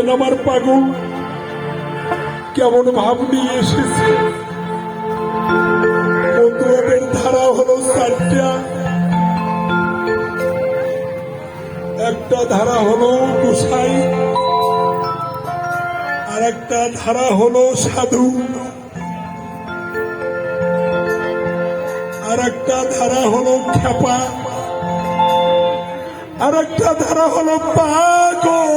দেখেন আমার পাগল কেমন ভাব নিয়ে এসেছে। মতুয়াদের ধারা হলো চারটা। একটা ধারা হলো গোসাই, আর একটা ধারা হলো সাধু, আর একটা ধারা হলো খেপা, আর একটা ধারা হলো পাগল।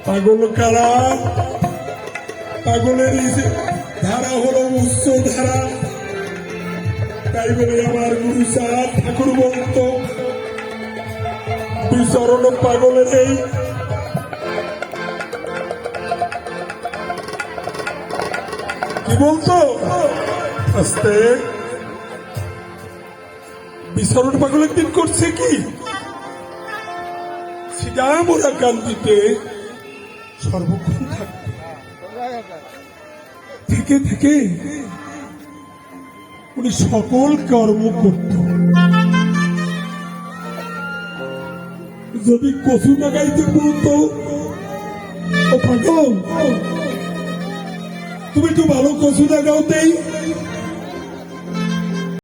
পাগল কারা? পাগলের ধারা হলো উচ্চ ধারা। তাই বলে আমার গুরু চাঁদ ঠাকুর বলতো বিচরণ পাগলের এই কি বলতো আস্তে বিচরণ পাগল একদিন করছে কি শ্রীরামরা কান্দিতে সর্বক্ষণ থাকতো থেকে থেকে উনি সকল কর্ম করত। যদি কচু লাগাইতে বলতো ও পাগল তুমি একটু ভালো কচু লাগাও দেই,